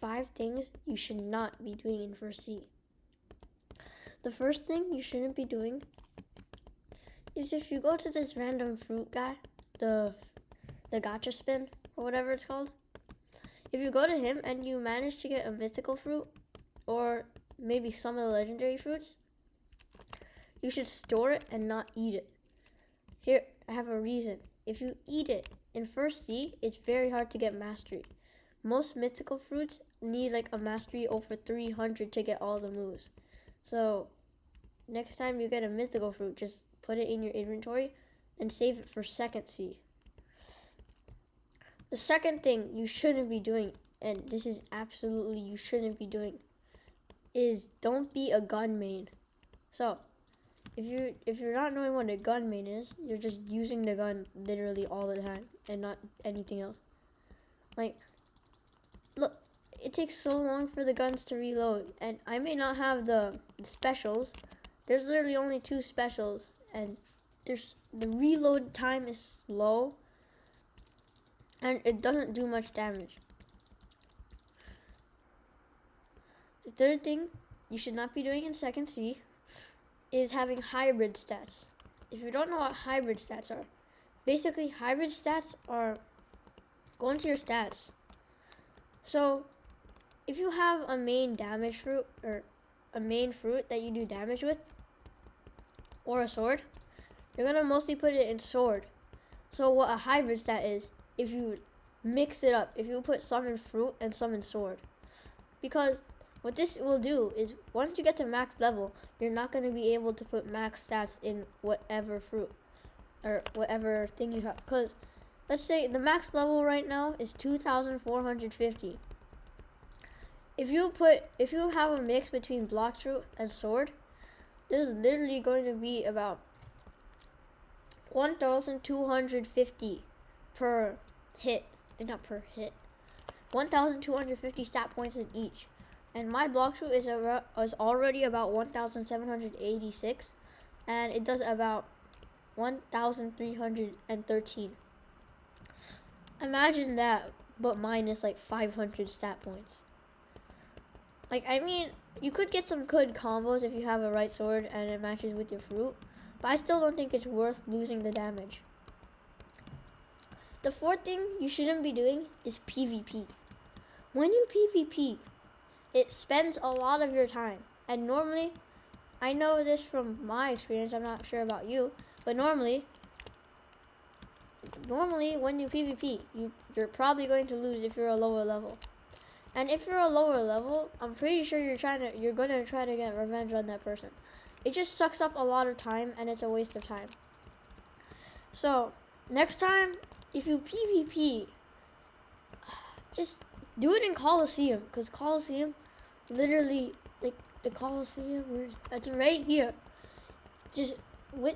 5 things you should not be doing in first C. The first thing you shouldn't be doing is if you go to this random fruit guy, the gacha spin or whatever it's called. If you go to him and you manage to get a mythical fruit or maybe some of the legendary fruits, you should store it and not eat it. Here, I have a reason. If you eat it in first C, it's very hard to get mastery. Most mythical fruits need like a mastery over 300 to get all the moves. So next time you get a mythical fruit, just put it in your inventory and save it for second C. The second thing you shouldn't be doing, and this is absolutely you shouldn't be doing, is don't be a gun main. So if you're not knowing what a gun main is, you're just using the gun literally all the time and not anything else. Like, look, it takes so long for the guns to reload, and I may not have the specials. There's literally only 2 specials, and the reload time is slow, and it doesn't do much damage. The third thing you should not be doing in second C is having hybrid stats. If you don't know what hybrid stats are, basically hybrid stats are, go into your stats. So if you have a main damage fruit or a main fruit that you do damage with, or a sword, you're gonna mostly put it in sword. So what a hybrid stat is, if you mix it up, if you put some in fruit and some in sword. Because what this will do is once you get to max level, you're not going to be able to put max stats in whatever fruit or whatever thing you have. Because let's say the max level right now is 2,450. If you have a mix between Blox fruit and sword, there's literally going to be about 1,250 per hit, not per hit, 1,250 stat points in each. And my Blox fruit is already about 1,786, and it does about 1,313. Imagine that, but minus like 500 stat points. Like, I mean, you could get some good combos if you have a right sword and it matches with your fruit, but I still don't think it's worth losing the damage. The fourth thing you shouldn't be doing is PvP. When you PvP, it spends a lot of your time. And normally, I know this from my experience, I'm not sure about you, but normally when you PvP, you're probably going to lose if you're a lower level. And if you're a lower level, I'm pretty sure you're gonna try to get revenge on that person. It just sucks up a lot of time and it's a waste of time. So next time, if you PvP, just do it in Coliseum, because Coliseum, literally, like the Coliseum, it's right here. Just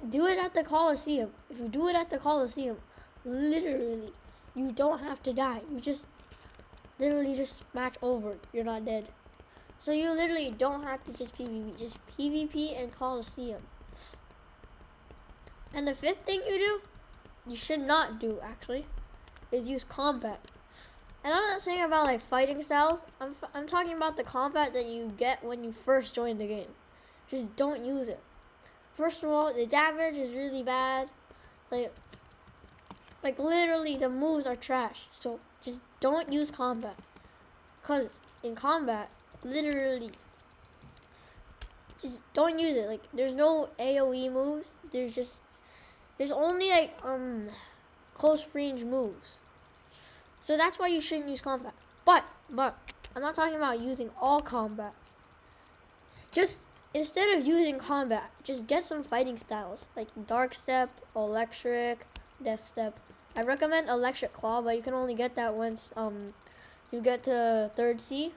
do it at the Coliseum. If you do it at the Coliseum, literally, you don't have to die. You just literally just match over. You're not dead. So you literally don't have to just PvP. Just PvP and Coliseum. And the fifth thing you should not do actually, is use combat. And I'm not saying about like fighting styles. I'm talking about the combat that you get when you first join the game. Just don't use it. First of all, the damage is really bad. Like literally the moves are trash. So just don't use combat. Cause in combat, literally, just don't use it. Like there's no AoE moves. There's only like close range moves. So that's why you shouldn't use combat. But I'm not talking about using all combat. Just instead of using combat, just get some fighting styles like Dark Step, Electric, Death Step. I recommend Electric Claw, but you can only get that once you get to 3rd C.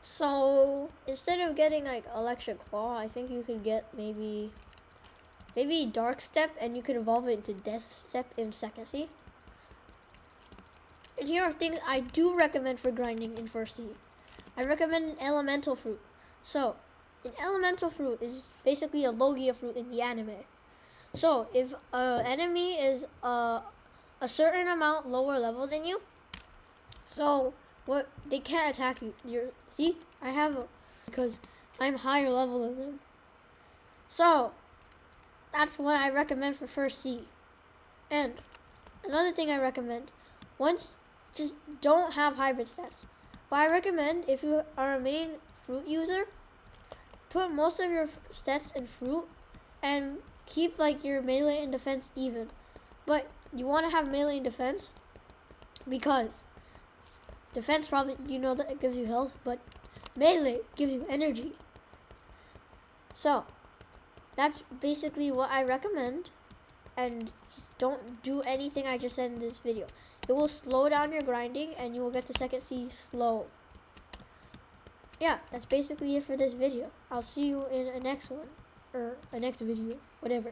So instead of getting like Electric Claw, I think you could get maybe Dark Step, and you could evolve it into Death Step in 2nd C. And here are things I do recommend for grinding in 1st C. I recommend an elemental fruit. So, an elemental fruit is basically a Logia fruit in the anime. So, if an enemy is a certain amount lower level than you, so what they can't attack you. See, I have because I'm higher level than them. So that's what I recommend for first C. And another thing I recommend, just don't have hybrid stats. But I recommend if you are a main fruit user, put most of your stats in fruit and keep like your melee and defense even. But you want to have melee and defense because defense probably, that it gives you health, but melee gives you energy. So that's basically what I recommend, and just don't do anything I just said in this video. It will slow down your grinding and you will get to second C slow. Yeah, that's basically it for this video. I'll see you in a next one, or a next video, whatever.